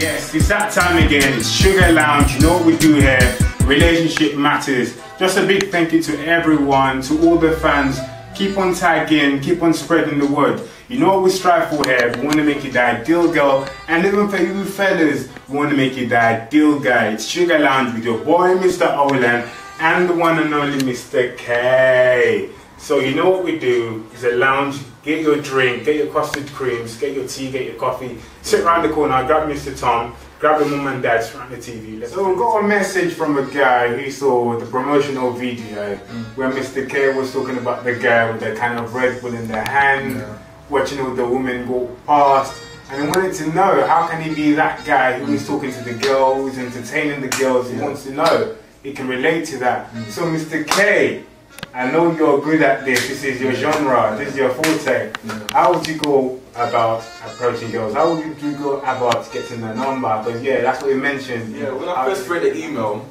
Yes, it's that time again. It's Sugar Lounge. You know what we do here. Relationship matters. Just a big thank you to everyone, to all the fans. Keep on tagging, keep on spreading the word. You know what we strive for here. We want to make you the ideal girl, and even for you fellas, we want to make you the ideal guy. It's Sugar Lounge with your boy Mr. Olan and the one and only Mr. K. So you know what we do is a lounge. Get your drink, get your custard creams, get your tea, get your coffee. Sit around the corner, grab Mr. Tom, grab the mum and dad, sit around the TV. So we got a message from a guy who saw the promotional video where Mr. K was talking about the guy with the kind of Red Bull in their hand, watching all the women go past, and he wanted to know how can he be that guy who is talking to the girls, entertaining the girls. He wants to know. He can relate to that. So Mr. K, I know you're good at this. This is your genre. This is your forte. How would you go about approaching girls? How would you go about getting the number? Because that's what you mentioned. Yeah, when I first read the email,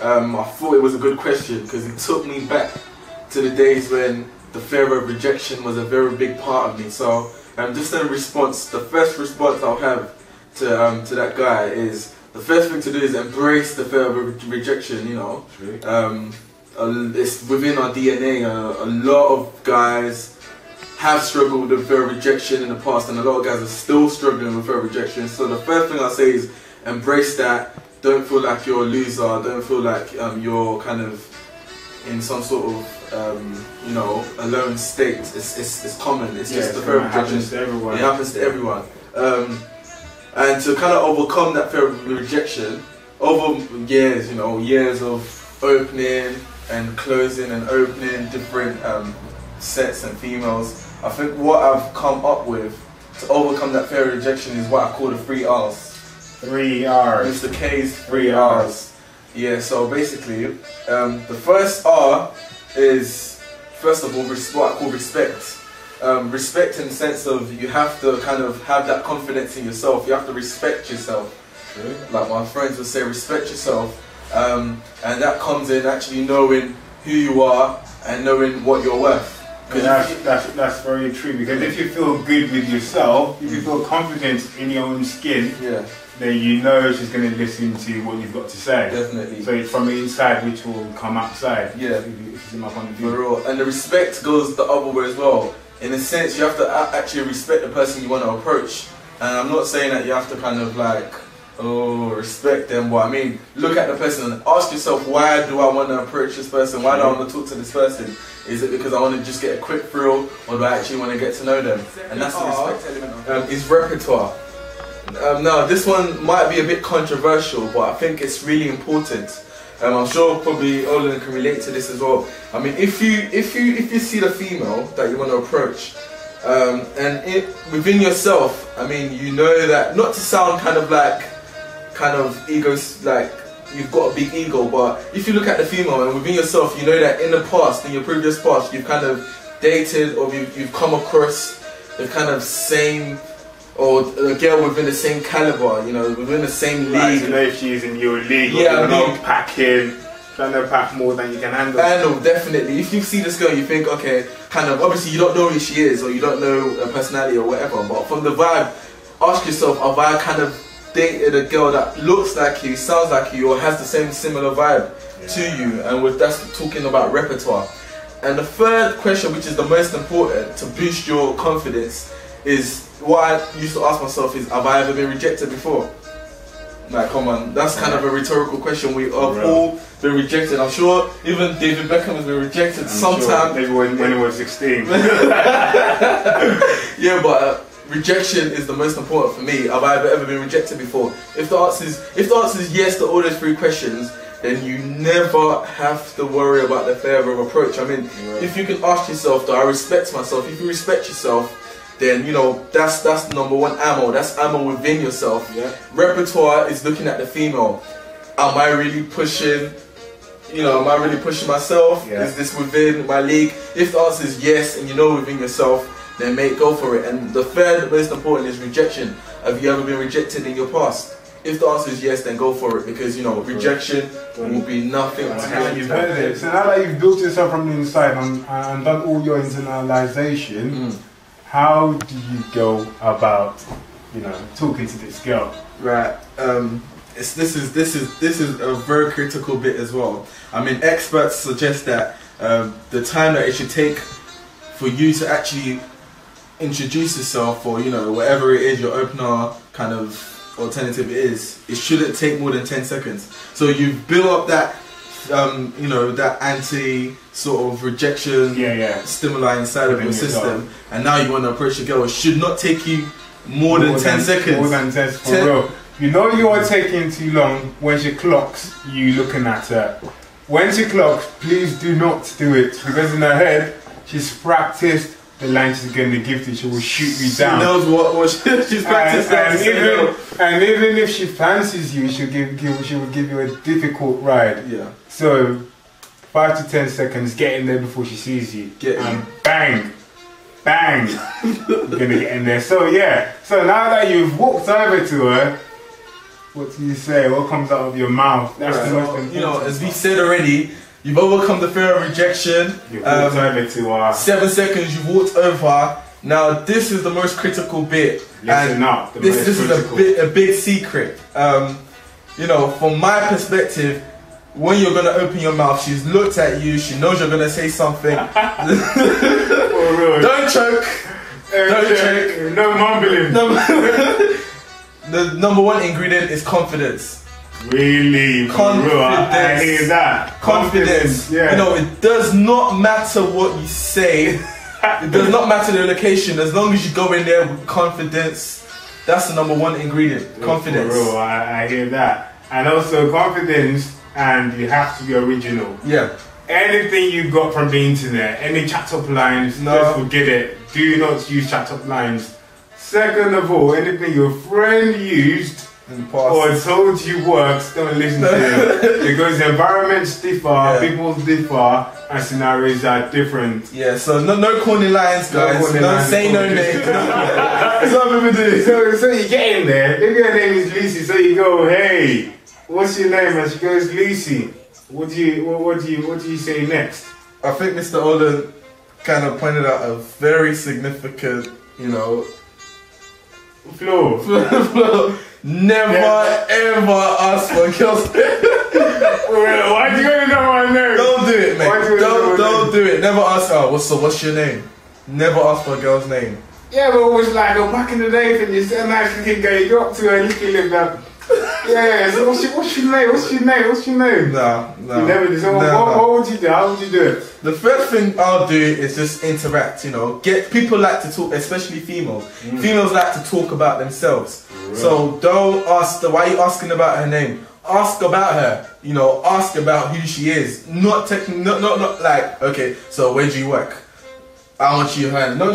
I thought it was a good question because it took me back to the days when the fear of rejection was a very big part of me. So, just in response, the first response I'll have to that guy is the first thing to do is embrace the fear of rejection. You know. It's within our DNA. A lot of guys have struggled with fear of rejection in the past, and a lot of guys are still struggling with fear of rejection. So the first thing I say is embrace that. Don't feel like you're a loser. Don't feel like you're kind of in some sort of you know, alone state. It's common. It's just the fear of rejection. Happens to everyone. It happens to everyone. And to kind of overcome that fear of rejection over years, you know, years of opening and closing and opening different sets and females, I think what I've come up with to overcome that fear of rejection is what I call the 3 R's. 3 R's. Mr. K's 3 R's. Yeah, so basically, the first R is, first of all, what I call respect. Respect in the sense of you have to kind of have that confidence in yourself. You have to respect yourself. Like my friends would say, respect yourself. And that comes in actually knowing who you are and knowing what you're worth. That's very true, because if you feel good with yourself, if you feel confident in your own skin, then you know she's going to listen to what you've got to say. Definitely. So it's from the inside which will come outside. Yeah. If in my point of view. For real. And the respect goes the other way as well. In a sense, you have to actually respect the person you want to approach. And I'm not saying that you have to kind of like, respect them, but I mean, look at the person and ask yourself, why do I want to approach this person? Why do I want to talk to this person? Is it because I want to just get a quick thrill, or do I actually want to get to know them? And that's the respect element. Is repertoire. Now, this one might be a bit controversial, but I think it's really important. I'm sure probably Olin can relate to this as well. I mean, if you see the female that you want to approach, and within yourself, I mean, you know that, not to sound kind of egos, like you've got a big ego, but if you look at the female and within yourself, you know that in the past, in your previous past, you've kind of dated or you've come across the kind of same, or a girl within the same caliber, you know, within the same league. Right, to know if she's in your league, or you're not packing, trying to pack more than you can handle. Definitely. If you see this girl, you think, okay, kind of, obviously you don't know who she is, or you don't know her personality or whatever, but from the vibe, ask yourself, have I kind of dated a girl that looks like you, sounds like you, or has the same similar vibe to you? And that's talking about repertoire. And the third question, which is the most important to boost your confidence, is what I used to ask myself is, have I ever been rejected before? Like, come on, that's kind of a rhetorical question. We have all been rejected. I'm sure even David Beckham has been rejected sometime. Maybe when he was 16. Yeah, but rejection is the most important for me. Have I ever been rejected before? If the answer is yes to all those 3 questions, then you never have to worry about the fear of approach. I mean, if you can ask yourself, do I respect myself? If you respect yourself, then you know that's number 1 ammo. That's ammo within yourself. Repertoire is looking at the female. Am I really pushing? You know, am I really pushing myself? Is this within my league? If the answer is yes, and you know within yourself, then mate, go for it. And the third most important is rejection. Have you ever been rejected in your past? If the answer is yes, then go for it, because you know rejection will be nothing to you. You've heard it. So now that you've built yourself from the inside and done all your internalization, how do you go about talking to this girl. Right. This is a very critical bit as well. I mean, experts suggest that the time that it should take for you to actually introduce yourself, or whatever it is your opener kind of alternative is, it shouldn't take more than 10 seconds. So you've built up that that anti sort of rejection stimuli inside of your system, and now you want to approach a girl. It should not take you more than 10 seconds. More than 10 for real. You are taking too long when she clocks you looking at her. When she clocks, please do not do it, because in her head she's practiced the line she's going to give to you. She will shoot you down. She knows what she's practiced. And even if she fancies you, she will give you a difficult ride. Yeah. So 5 to 10 seconds, get in there before she sees you. And bang, bang, you're gonna get in there. So yeah. So now that you've walked over to her, what do you say? What comes out of your mouth? That's the most important. As we said already, you've overcome the fear of rejection. You've walked over to her. 7 seconds, you've walked over. Now this is the most critical bit. Listen up. This is a big secret. From my perspective, when you're gonna open your mouth, she's looked at you. She knows you're gonna say something. Don't choke. Don't choke. No mumbling. The number one ingredient is confidence. Really? Confidence. I hear that. Confidence. Yeah. It does not matter what you say. It does not matter the location. As long as you go in there with confidence, that's the number one ingredient. Confidence. For real, I hear that. And also confidence, and you have to be original. Yeah. Anything you got from the internet, any chat-up lines, just forget it. Do not use chat-up lines. Second of all, anything your friend used or told you works, don't listen to it. Because environments differ, people differ, and scenarios are different. Yeah, so no corny lines, guys. Don't say no names. So you get in there, maybe her name is Lucy, so you go, hey, what's your name? And she goes, Lucy. What do you say next? I think Mr. Olden kind of pointed out a very significant, flaw. Never ever ask for girls. Why do you want to know my name? Don't do it, mate. Don't do it. Never ask her. What's your name? Never ask for a girl's name. Yeah, but it was like back in the day when you said nice can go up to her and you can live that. Yeah, so what's your name? No. You never do. So what would you do? How would you do it? The first thing I'll do is just interact, people like to talk, especially females. Females like to talk about themselves. Right. So don't ask why are you asking about her name? Ask about her, ask about who she is. Not like, okay, so where do you work? I want you her. No.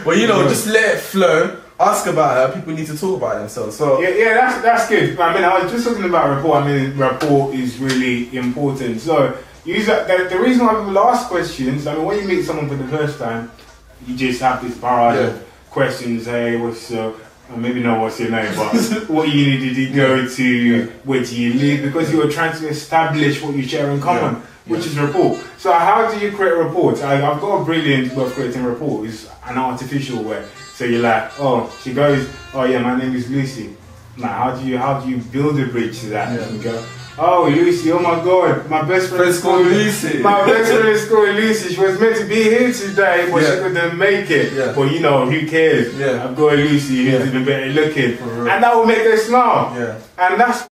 Well, just let it flow. Ask about her. People need to talk about themselves. So yeah, that's good. I mean, I was just talking about rapport. I mean, rapport is really important. So use that. The reason why people ask questions. I mean, when you meet someone for the first time, you just have this barrage of questions. Hey, what's maybe not what's your name, but what uni did you go to? Where do you live? Because you are trying to establish what you share in common, which is rapport. So how do you create rapport? I've got a brilliant way of creating rapport. It's an artificial way. So you're like, she goes, yeah, my name is Lucy. Now, how do you build a bridge to that? And you go, oh, Lucy, oh my God, my best friend is called Lucy. My best friend is called Lucy. She was meant to be here today, but she couldn't make it. Yeah. But who cares? I've got a Lucy who's even better looking. And that will make her smile. And that's